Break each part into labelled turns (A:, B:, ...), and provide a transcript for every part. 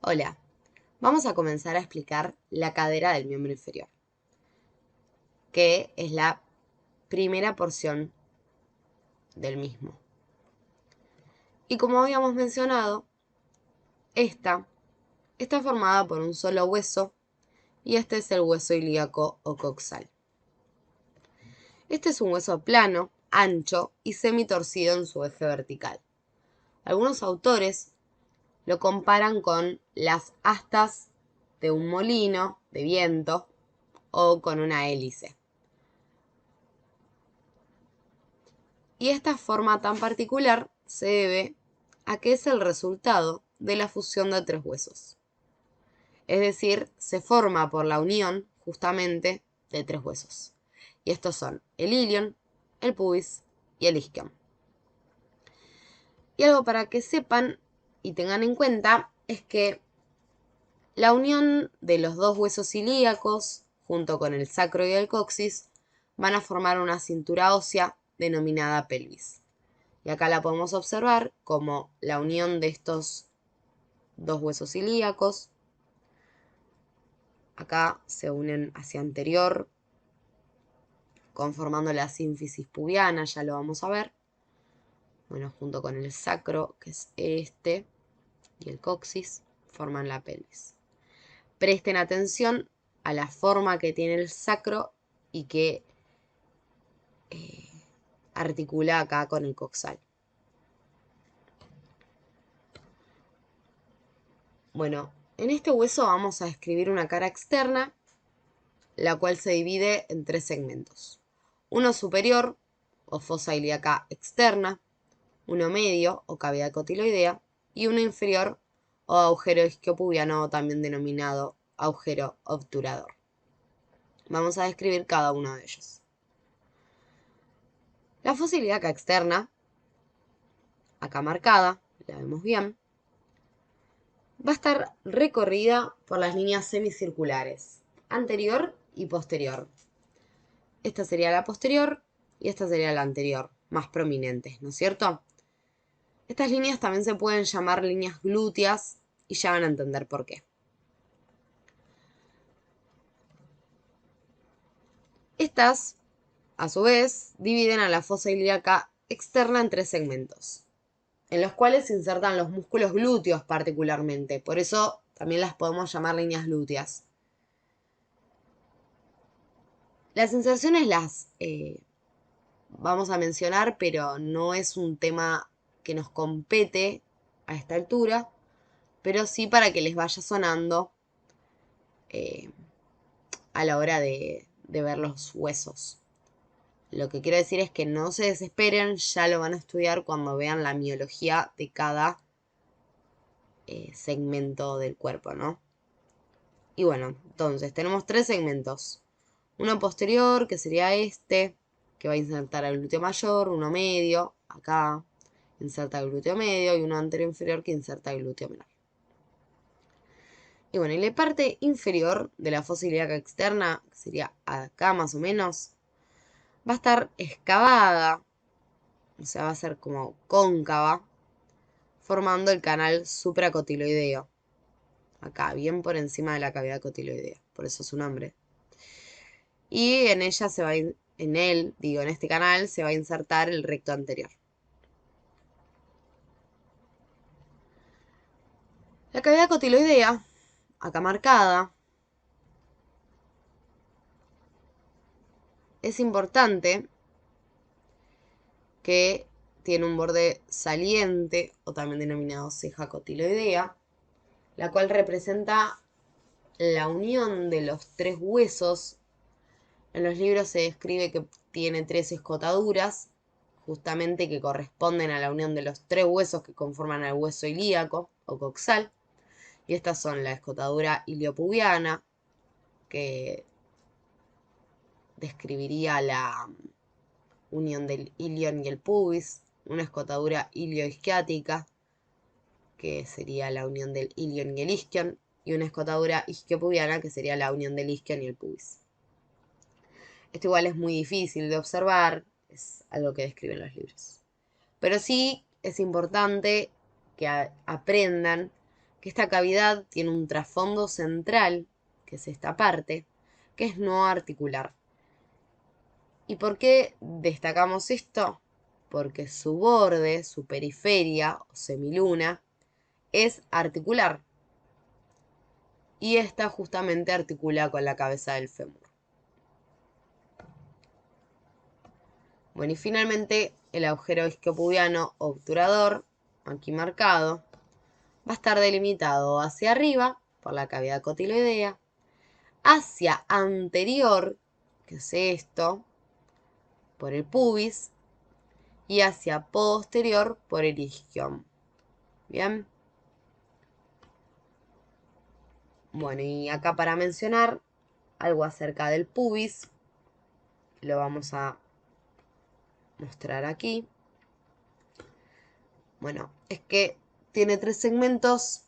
A: Hola, vamos a comenzar a explicar la cadera del miembro inferior, que es la primera porción del mismo. Y como habíamos mencionado, esta está formada por un solo hueso y este es el hueso ilíaco o coxal. Este es un hueso plano, ancho y semitorcido en su eje vertical. Algunos autores lo comparan con las astas de un molino de viento o con una hélice. Y esta forma tan particular se debe a que es el resultado de la fusión de tres huesos. Es decir, se forma por la unión, justamente, de tres huesos. Y estos son el ilion, el pubis y el isquion. Y algo para que sepan y tengan en cuenta es que la unión de los dos huesos ilíacos, junto con el sacro y el coxis, van a formar una cintura ósea denominada pelvis. Y acá la podemos observar como la unión de estos dos huesos ilíacos. Acá se unen hacia anterior, conformando la sínfisis pubiana, ya lo vamos a ver. Bueno, junto con el sacro, que es este, y el coxis, forman la pelvis. Presten atención a la forma que tiene el sacro y que articula acá con el coxal. Bueno, en este hueso vamos a describir una cara externa, la cual se divide en tres segmentos. Uno superior, o fosa ilíaca externa, uno medio, o cavidad cotiloidea, y uno inferior, o agujero isquiopubiano, también denominado agujero obturador. Vamos a describir cada uno de ellos. La fosa ilíaca externa, acá marcada, la vemos bien, va a estar recorrida por las líneas semicirculares, anterior y posterior. Esta sería la posterior y esta sería la anterior, más prominentes, ¿no es cierto? Estas líneas también se pueden llamar líneas glúteas y ya van a entender por qué. Estas, a su vez, dividen a la fosa ilíaca externa en tres segmentos, en los cuales se insertan los músculos glúteos particularmente, por eso también las podemos llamar líneas glúteas. Las inserciones las vamos a mencionar, pero no es un tema que nos compete a esta altura, pero sí para que les vaya sonando a la hora de ver los huesos. Lo que quiero decir es que no se desesperen, ya lo van a estudiar cuando vean la miología de cada segmento del cuerpo, ¿no? Y bueno, entonces tenemos tres segmentos. Uno posterior, que sería este, que va a insertar el glúteo mayor, uno medio, acá, inserta el glúteo medio, y uno anterior inferior que inserta el glúteo menor. Y bueno, y la parte inferior de la fosa ilíaca externa, que sería acá más o menos, va a estar excavada, o sea, va a ser como cóncava, formando el canal supracotiloideo. Acá, bien por encima de la cavidad cotiloidea, por eso su nombre. Y en ella se va a, en este canal se va a insertar el recto anterior. La cavidad cotiloidea, acá marcada, es importante que tiene un borde saliente, o también denominado ceja cotiloidea, la cual representa la unión de los tres huesos. En los libros se describe que tiene tres escotaduras, justamente que corresponden a la unión de los tres huesos que conforman el hueso ilíaco o coxal. Y estas son la escotadura iliopubiana, que describiría la unión del ilion y el pubis, una escotadura ilioisquiática, que sería la unión del ilion y el isquion, y una escotadura isquiopubiana, que sería la unión del isquion y el pubis. Esto igual es muy difícil de observar, es algo que describen los libros. Pero sí es importante que aprendan que esta cavidad tiene un trasfondo central, que es esta parte, que es no articular. ¿Y por qué destacamos esto? Porque su borde, su periferia o semiluna, es articular. Y esta justamente articula con la cabeza del fémur. Bueno, y finalmente el agujero isquiopubiano obturador, aquí marcado, va a estar delimitado hacia arriba por la cavidad cotiloidea, hacia anterior, que es esto, por el pubis, y hacia posterior por el isquion. Bien. Bueno, y acá para mencionar algo acerca del pubis, lo vamos a mostrar aquí. Bueno, es que tiene 3 segmentos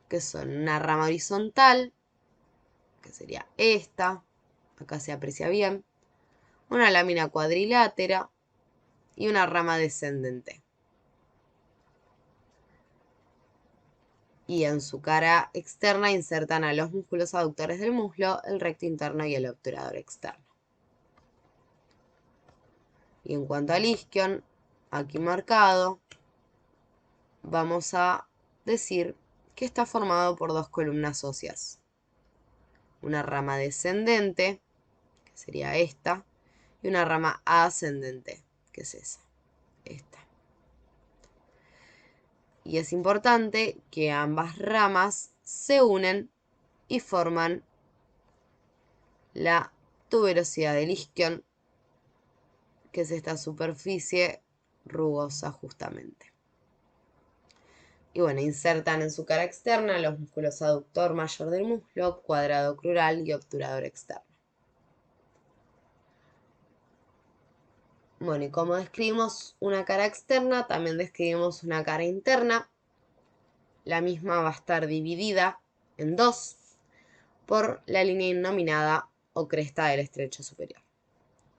A: que son una rama horizontal, que sería esta, acá se aprecia bien, una lámina cuadrilátera y una rama descendente. Y en su cara externa insertan a los músculos aductores del muslo, el recto interno y el obturador externo. Y en cuanto al isquion, aquí marcado, vamos a decir que está formado por 2 columnas óseas. Una rama descendente, que sería esta, y una rama ascendente, que es esa, esta. Y es importante que ambas ramas se unen y forman la tuberosidad del isquion, que es esta superficie rugosa justamente. Y bueno, insertan en su cara externa los músculos aductor mayor del muslo, cuadrado crural y obturador externo. Bueno, y como describimos una cara externa, también describimos una cara interna. La misma va a estar dividida en 2 por la línea innominada o cresta del estrecho superior,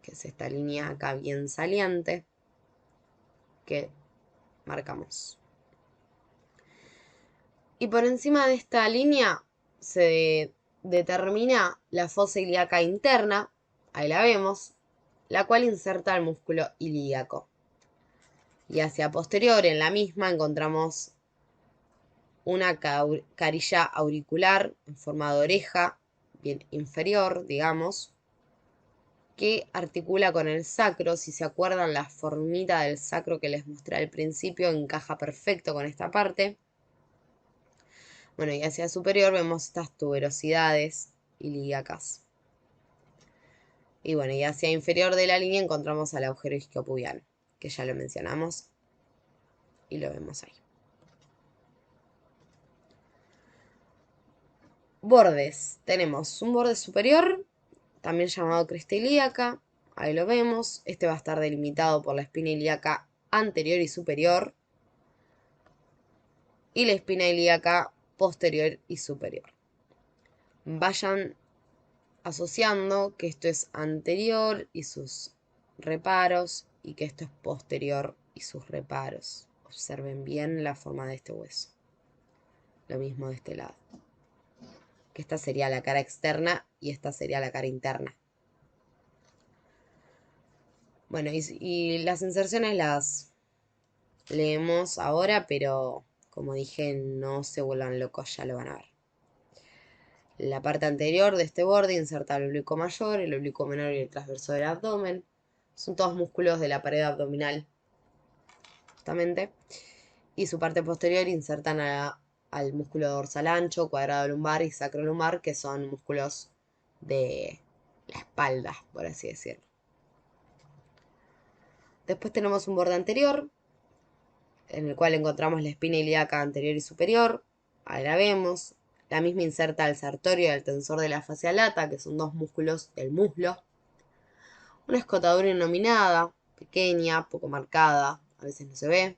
A: que es esta línea acá bien saliente que marcamos. Y por encima de esta línea se determina la fosa ilíaca interna, ahí la vemos, la cual inserta el músculo ilíaco. Y hacia posterior, en la misma, encontramos una carilla auricular en forma de oreja, bien inferior, digamos, que articula con el sacro. Si se acuerdan, la formita del sacro que les mostré al principio encaja perfecto con esta parte. Bueno, y hacia superior vemos estas tuberosidades ilíacas. Y bueno, y hacia inferior de la línea encontramos al agujero isquiopubiano, que ya lo mencionamos y lo vemos ahí. Bordes. Tenemos un borde superior, también llamado cresta ilíaca. Ahí lo vemos. Este va a estar delimitado por la espina ilíaca anterior y superior. Y la espina ilíaca posterior y superior. Vayan asociando que esto es anterior y sus reparos y que esto es posterior y sus reparos. Observen bien la forma de este hueso. Lo mismo de este lado. Que esta sería la cara externa y esta sería la cara interna. Bueno, y las inserciones las leemos ahora, pero como dije, no se vuelvan locos, ya lo van a ver. La parte anterior de este borde inserta el oblicuo mayor, el oblicuo menor y el transverso del abdomen. Son todos músculos de la pared abdominal, justamente. Y su parte posterior insertan al músculo dorsal ancho, cuadrado lumbar y sacro lumbar, que son músculos de la espalda, por así decirlo. Después tenemos un borde anterior, en el cual encontramos la espina ilíaca anterior y superior. Ahí la vemos. La misma inserta el sartorio y el tensor de la fascia lata, que son 2 músculos del muslo. Una escotadura innominada, pequeña, poco marcada, a veces no se ve.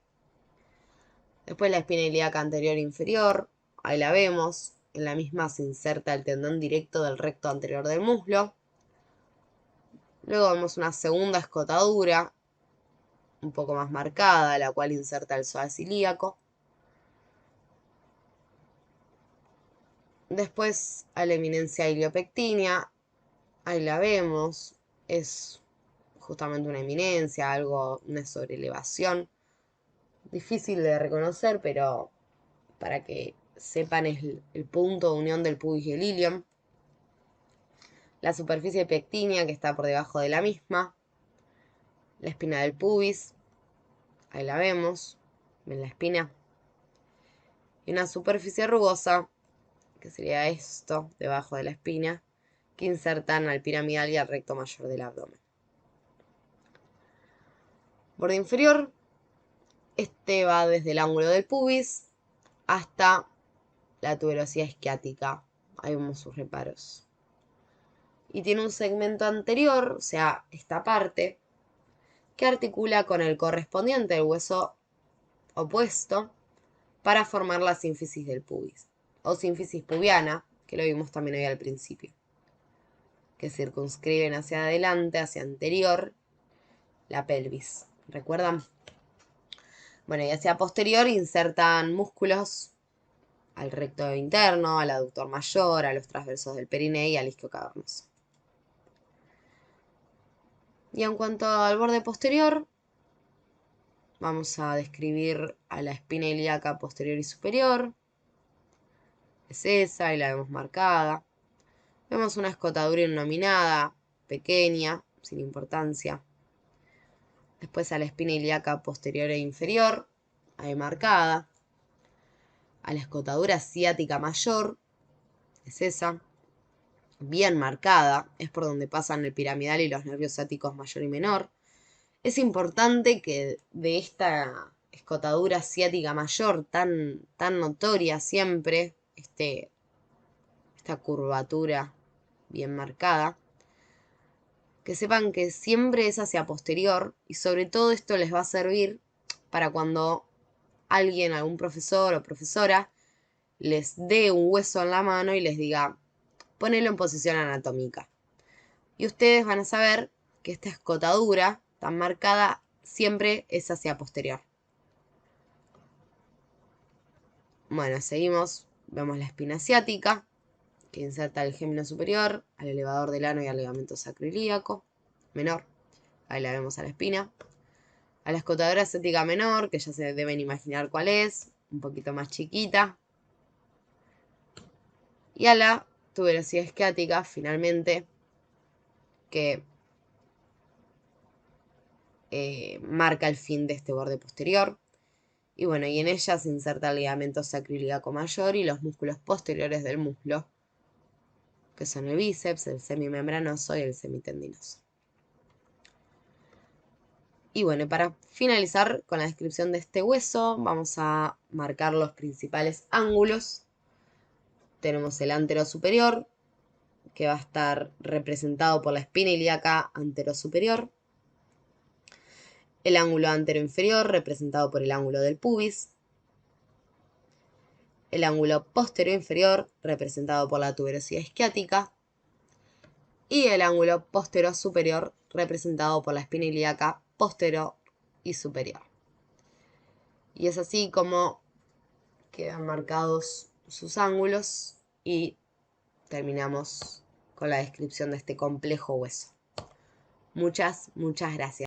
A: Después la espina ilíaca anterior e inferior, ahí la vemos. En la misma se inserta el tendón directo del recto anterior del muslo. Luego vemos una segunda escotadura, un poco más marcada, la cual inserta el psoas ilíaco. Después a la eminencia iliopectínea, ahí la vemos, es justamente una eminencia, una sobrelevación, difícil de reconocer, pero para que sepan es el punto de unión del pubis y el ilium. La superficie pectínea que está por debajo de la misma, la espina del pubis, ahí la vemos, ven la espina, y una superficie rugosa, que sería esto, debajo de la espina, que insertan al piramidal y al recto mayor del abdomen. Borde inferior, este va desde el ángulo del pubis hasta la tuberosidad isquiática, ahí vemos sus reparos. Y tiene un segmento anterior, o sea, esta parte, que articula con el correspondiente del hueso opuesto para formar la sínfisis del pubis, o sínfisis pubiana, que lo vimos también hoy al principio, que circunscriben hacia adelante, hacia anterior, la pelvis. ¿Recuerdan? Bueno, y hacia posterior insertan músculos al recto interno, al aductor mayor, a los transversos del perineo y al isquio cavernoso. Y en cuanto al borde posterior, vamos a describir a la espina ilíaca posterior y superior. Es esa, y la vemos marcada. Vemos una escotadura innominada, pequeña, sin importancia. Después a la espina ilíaca posterior e inferior, ahí marcada. A la escotadura ciática mayor, es esa, bien marcada, es por donde pasan el piramidal y los nervios ciáticos mayor y menor. Es importante que de esta escotadura ciática mayor tan notoria siempre, esta curvatura bien marcada, que sepan que siempre es hacia posterior y sobre todo esto les va a servir para cuando alguien, algún profesor o profesora, les dé un hueso en la mano y les diga, ponelo en posición anatómica. Y ustedes van a saber que esta escotadura tan marcada siempre es hacia posterior. Bueno, seguimos, vemos la espina ciática, que inserta el gémino superior, al elevador del ano y al ligamento sacroiliaco menor. Ahí la vemos a la espina. A la escotadura ciática menor, que ya se deben imaginar cuál es, un poquito más chiquita. Y a la tuberosidad isquiática, finalmente, que marca el fin de este borde posterior. Y bueno, y en ella se inserta el ligamento sacroiliaco mayor y los músculos posteriores del muslo, que son el bíceps, el semimembranoso y el semitendinoso. Y bueno, para finalizar con la descripción de este hueso, vamos a marcar los principales ángulos. Tenemos el anterosuperior, que va a estar representado por la espina ilíaca anterosuperior. El ángulo anteroinferior, representado por el ángulo del pubis. El ángulo posterior inferior, representado por la tuberosidad isquiática. Y el ángulo posterior superior, representado por la espina ilíaca posterior y superior. Y es así como quedan marcados sus ángulos y terminamos con la descripción de este complejo hueso. Muchas gracias.